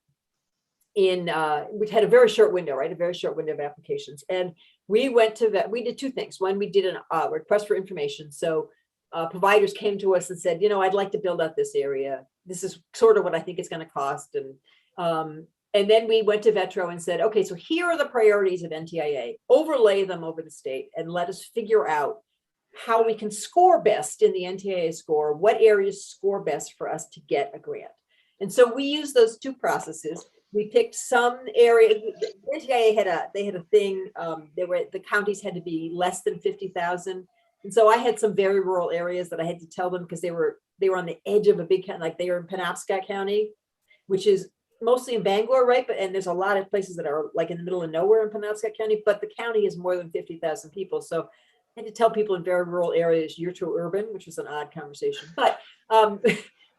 which had a very short window, right? A very short window of applications. And we went to that. We did two things. One, we did a request for information. So providers came to us and said, I'd like to build out this area. This is sort of what I think it's going to cost. And then we went to Vetro and said, okay, so here are the priorities of NTIA, overlay them over the state, and let us figure out how we can score best in the NTIA score, what areas score best for us to get a grant. And so we use those two processes. We picked some areas. The NTIA had a thing. The counties had to be less than 50,000, and so I had some very rural areas that I had to tell them because they were on the edge of a big county, like they were in Penobscot County, which is mostly in Bangor, right? And there's a lot of places that are like in the middle of nowhere in Penobscot County, but the county is more than 50,000 people. So I had to tell people in very rural areas, you're too urban, which was an odd conversation. But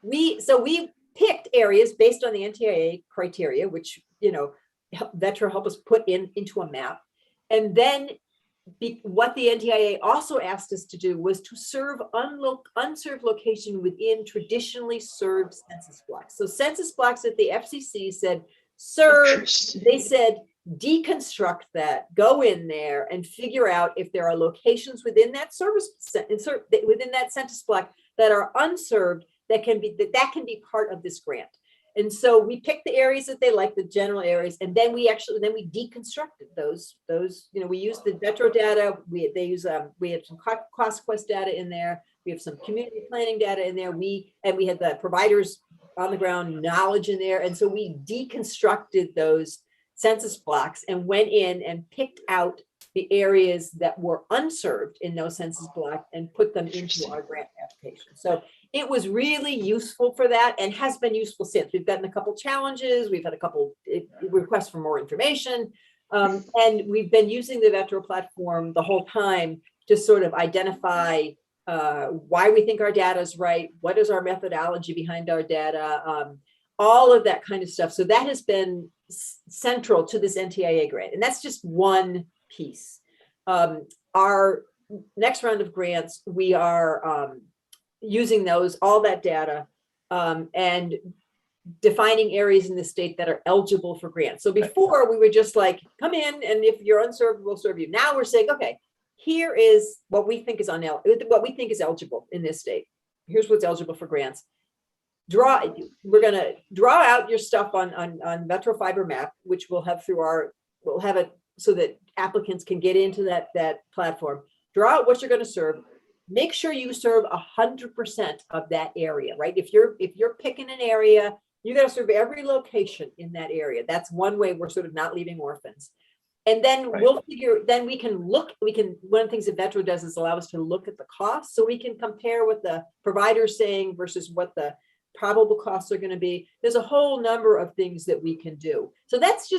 we picked areas based on the NTIA criteria, which, Vetro helped us put into a map. And then what the NTIA also asked us to do was to serve unserved location within traditionally served census blocks. So census blocks that the FCC said serve, they said deconstruct that, go in there and figure out if there are locations within that within that census block that are unserved that can be part of this grant. And so we picked the areas that they like, the general areas, and then we deconstructed those. We used the Vetro data. We had some cost quest data in there. We have some community planning data in there. We had the providers on the ground knowledge in there, and so we deconstructed those census blocks and went in and picked out the areas that were unserved in those census blocks and put them into our grant application. So it was really useful for that and has been useful since. We've gotten a couple challenges. We've had a couple requests for more information. And we've been using the Vetro platform the whole time to sort of identify why we think our data is right, what is our methodology behind our data, all of that kind of stuff. So that has been central to this NTIA grant. And that's just one piece. Our next round of grants, we are using all that data, and defining areas in the state that are eligible for grants. So before we were just like, come in, and if you're unserved, we'll serve you. Now we're saying, okay, here is what we think is eligible in this state. Here's what's eligible for grants. We're going to draw out your stuff on Vetro Fiber Map, which we'll have we'll have it so that applicants can get into that platform. Draw out what you're going to serve. Make sure you serve 100% of that area, right? If you're picking an area, you got to serve every location in that area. That's one way we're sort of not leaving orphans. And then one of the things that Vetro does is allow us to look at the costs, so we can compare what the provider's saying versus what the probable costs are going to be. There's a whole number of things that we can do. So that's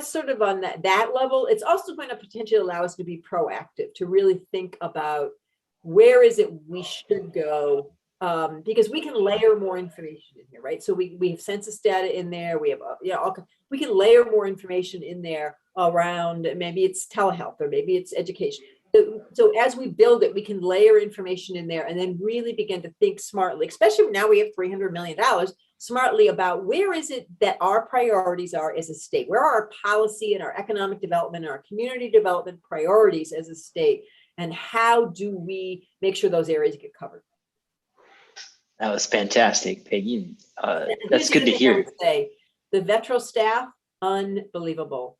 sort of on that level. It's also going to potentially allow us to be proactive, to really think about where is it we should go, because we can layer more information in here, right? So we have census data in there. We have we can layer more information in there around, maybe it's telehealth or maybe it's education. So as we build it, we can layer information in there and then really begin to think smartly, especially now we have $300 million, smartly about where is it that our priorities are as a state, where are our policy and our economic development and our community development priorities as a state, and how do we make sure those areas get covered. That was fantastic, Peggy. That's good to hear. I would say the Vetro staff, unbelievable.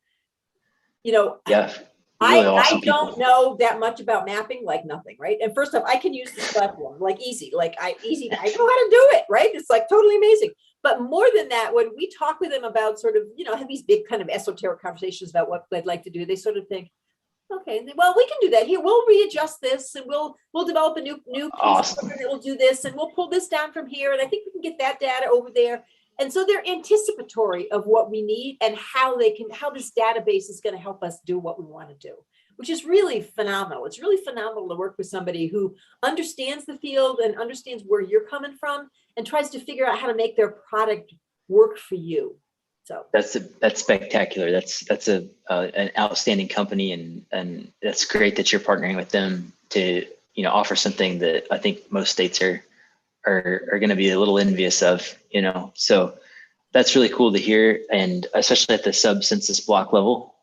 Yeah. Really awesome I don't know that much about mapping, like nothing, right? And first off, I can use this platform like easy, I know how to do it, right? It's like totally amazing. But more than that, when we talk with them about sort of, have these big kind of esoteric conversations about what they'd like to do, they sort of think, okay, well, we can do that here. We'll readjust this, and we'll develop a new piece awesome. that will do this, and we'll pull this down from here, and I think we can get that data over there. And so they're anticipatory of what we need and how this database is going to help us do what we want to do, which is really phenomenal. It's really phenomenal to work with somebody who understands the field and understands where you're coming from and tries to figure out how to make their product work for you. So that's spectacular. That's an outstanding company, and that's great that you're partnering with them to offer something that I think most states are going to be a little envious of, so that's really cool to hear, and especially at the sub-census block level,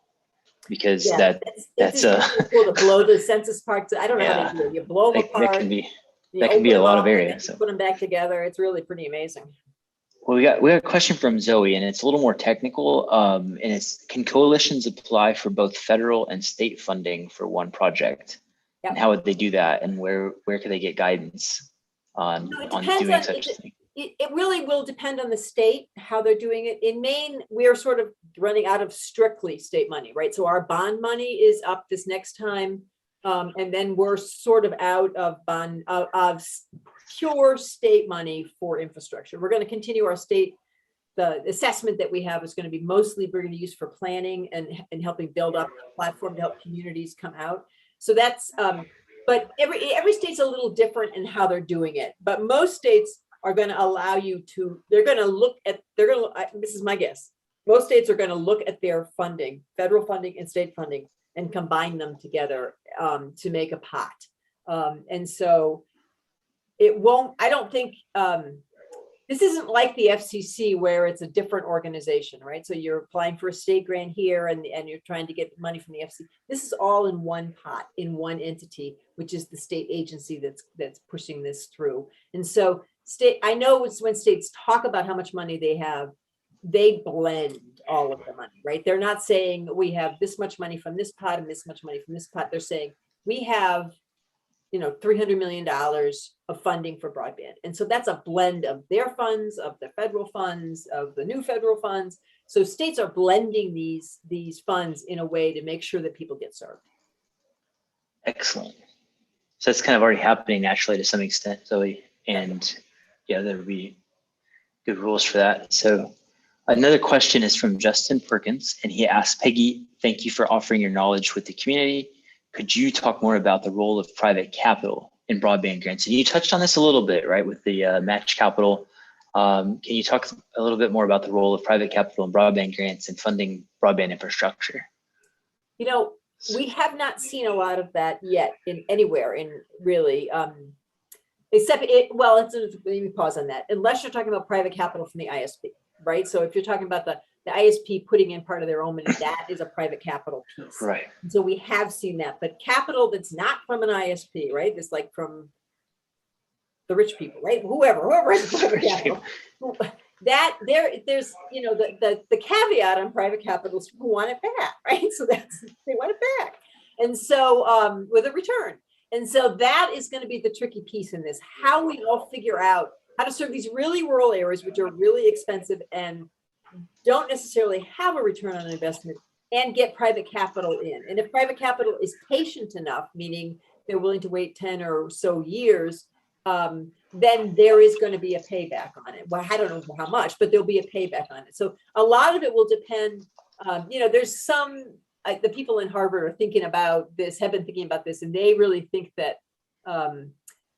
because that's cool to blow the census parts. I don't know how they do it. You blow them apart. That can be a lot of areas. So put them back together. It's really pretty amazing. Well, we got a question from Zoe, and it's a little more technical. And it's, can coalitions apply for both federal and state funding for one project? Yep. And how would they do that? And where could they get guidance on doing such a thing? it really will depend on the state, how they're doing it. In Maine, we're sort of running out of strictly state money, right? So our bond money is up this next time. And then we're sort of out of bond of pure state money for infrastructure. We're going to continue our state. The assessment that we have is going to be mostly we're going to use for planning and helping build up a platform to help communities come out. So that's, but every state's a little different in how they're doing it. But most states are going to allow you to, they're going to look at, this is my guess. Most states are going to look at their funding, federal funding and state funding, and combine them together to make a pot. And so it won't, I don't think, this isn't like the FCC where it's a different organization, right? So you're applying for a state grant here and you're trying to get money from the FCC. This is all in one pot, in one entity, which is the state agency that's pushing this through. And so I know it's when states talk about how much money they have, they blend all of the money, right? They're not saying we have this much money from this pot and this much money from this pot. They're saying we have, $300 million of funding for broadband. And so that's a blend of their funds, of the federal funds, of the new federal funds. So states are blending these funds in a way to make sure that people get served. Excellent. So it's kind of already happening naturally to some extent, Zoe. And yeah, there would be good rules for that. So another question is from Justin Perkins, and he asks, Peggy, thank you for offering your knowledge with the community. Could you talk more about the role of private capital in broadband grants? And you touched on this a little bit, right, with the match capital. Can you talk a little bit more about the role of private capital in broadband grants and funding broadband infrastructure? We have not seen a lot of that yet anywhere in really, except let me pause on that. Unless you're talking about private capital from the ISP, right? So if you're talking about the ISP putting in part of their own money, that is a private capital piece. Right. And so we have seen that, but capital that's not from an ISP, right? It's like from the rich people, right? Whoever has private capital. That there's the caveat on private capital is who want it back, right? So they want it back. And so with a return. And so that is going to be the tricky piece in this, how we all figure out how to serve these really rural areas, which are really expensive and don't necessarily have a return on investment, and get private capital in. And if private capital is patient enough, meaning they're willing to wait 10 or so years, then there is going to be a payback on it. Well, I don't know how much, but there'll be a payback on it. So a lot of it will depend. There's some, the people in Harvard are thinking about this, have been thinking about this, and they really think that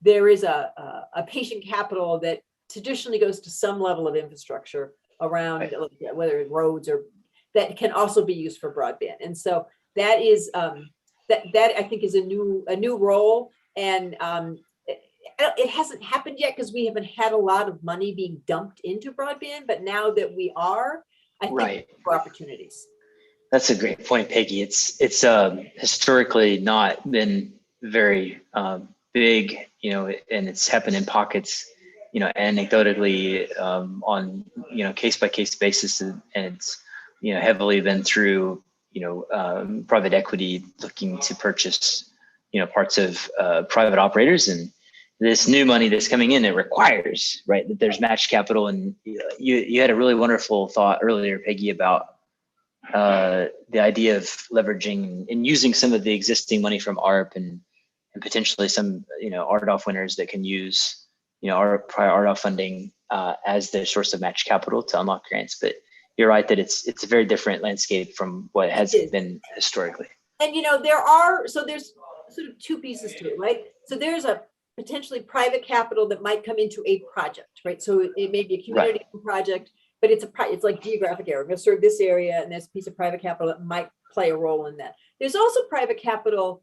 there is a patient capital that traditionally goes to some level of infrastructure around, right, whether it's roads or that can also be used for broadband. And so that is that I think is a new role, and it hasn't happened yet because we haven't had a lot of money being dumped into broadband. But now that we are, I think right, for opportunities. That's a great point, Peggy. It's historically not been very big, and it's happened in pockets, anecdotally on case by case basis, and it's heavily been through private equity looking to purchase parts of private operators. And this new money that's coming in, it requires, right, that there's match capital. And you had a really wonderful thought earlier, Peggy, about the idea of leveraging and using some of the existing money from ARP and potentially some RDOF winners that can use our prior RDOF funding as their source of match capital to unlock grants. But you're right that it's a very different landscape from what has been historically. And there's sort of two pieces to it, right? So there's a potentially private capital that might come into a project, right? So it may be a community project, but it's like geographic area. We're going to serve this area, and there's a piece of private capital that might play a role in that. There's also private capital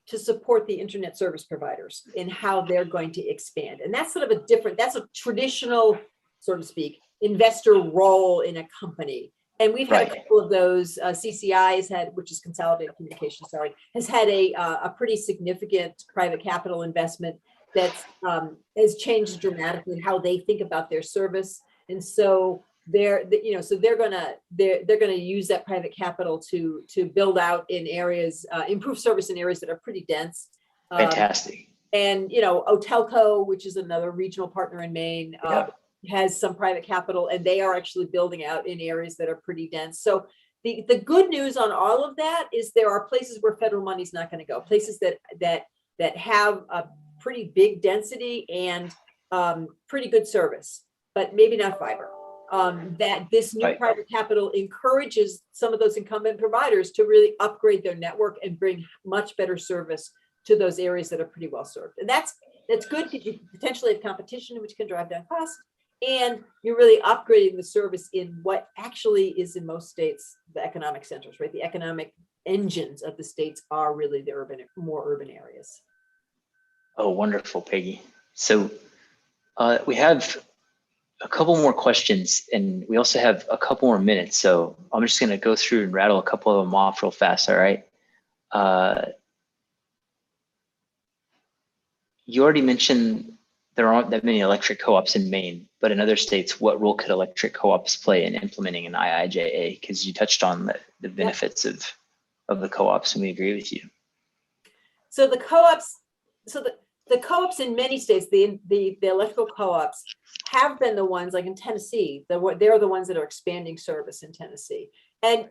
to support the internet service providers in how they're going to expand. And that's sort of that's a traditional, so to speak, investor role in a company. And we've had a couple of those. CCI has had, which is Consolidated Communications, has had a pretty significant private capital investment that has changed dramatically how they think about their service. And so they're gonna use that private capital to build out in areas, improve service in areas that are pretty dense. Fantastic. And Otelco, which is another regional partner in Maine, has some private capital, and they are actually building out in areas that are pretty dense. So the good news on all of that is there are places where federal money is not going to go, places that have a pretty big density and pretty good service, but maybe not fiber. That this new private capital encourages some of those incumbent providers to really upgrade their network and bring much better service to those areas that are pretty well served. And that's good because you potentially have competition, which can drive down costs. And you're really upgrading the service in what actually is in most states, the economic centers, right? The economic engines of the states are really the more urban areas. Oh, wonderful, Peggy. So we have a couple more questions, and we also have a couple more minutes. So I'm just going to go through and rattle a couple of them off real fast. All right. You already mentioned there aren't that many electric co-ops in Maine, but in other states, what role could electric co-ops play in implementing an IIJA? Because you touched on the benefits of the co-ops, and we agree with you. So the co-ops, the co-ops in many states, the electrical co-ops have been the ones, like in Tennessee, they're the ones that are expanding service in Tennessee, and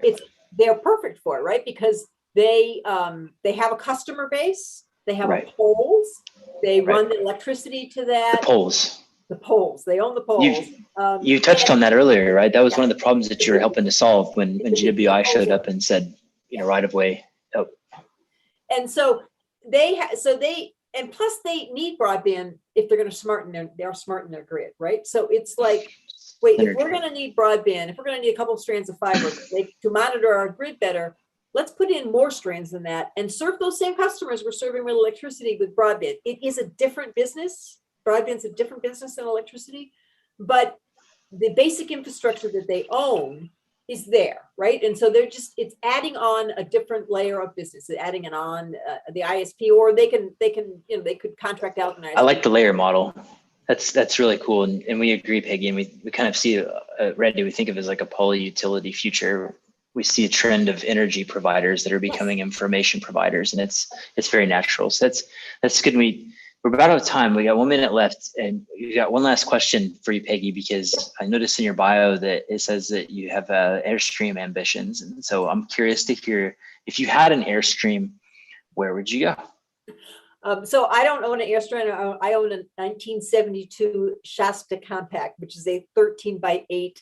they're perfect for it, right? Because they have a customer base, they have poles, they run the electricity to that. The poles, they own the poles. You touched on that earlier, right? That was one of the problems that you were helping to solve when GWI showed up and said, right of way. Oh. And so and plus they need broadband if they're going to smarten their grid, right? So it's like, wait, if we're going to need broadband, if we're going to need a couple of strands of fiber to monitor our grid better, let's put in more strands than that and serve those same customers we're serving with electricity with broadband. It is a different business. Broadband's a different business than electricity, but the basic infrastructure that they own is there, right? And so it's adding on a different layer of business, adding it on the ISP, or they could contract out an ISP. I like the layer model. That's really cool, and we agree, Peggy. And we kind of see Ready. We think of it as like a poly-utility future. We see a trend of energy providers that are becoming information providers, and it's very natural. So that's good. We're about out of time. We got 1 minute left, and we got one last question for you, Peggy, because I noticed in your bio that it says that you have Airstream ambitions. And so I'm curious to hear, if you had an Airstream, where would you go? So I don't own an Airstream. I own a 1972 Shasta Compact, which is a 13x8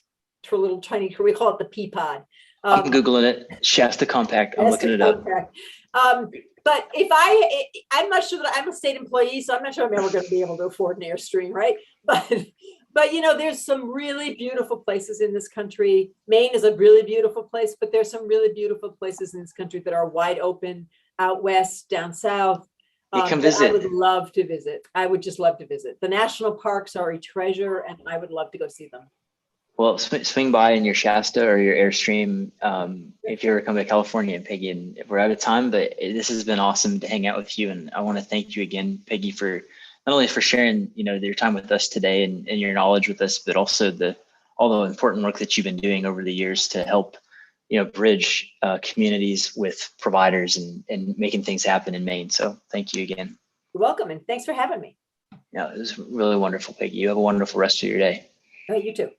little tiny, we call it the P-Pod. I'm Googling it, Shasta Compact. I'm looking it up. But I'm not sure that I'm a state employee, so I'm not sure I'm ever going to be able to afford an Airstream, right? But there's some really beautiful places in this country. Maine is a really beautiful place, but there's some really beautiful places in this country that are wide open out west, down south. Come visit. I would love to visit. I would just love to visit. The national parks are a treasure, and I would love to go see them. Well, swing by in your Shasta or your Airstream if you ever come to California, Peggy. And we're out of time, but this has been awesome to hang out with you. And I want to thank you again, Peggy, for not only for sharing your time with us today and your knowledge with us, but also all the important work that you've been doing over the years to help bridge communities with providers and making things happen in Maine. So thank you again. You're welcome, and thanks for having me. Yeah, it was really wonderful, Peggy. You have a wonderful rest of your day. All right, you too.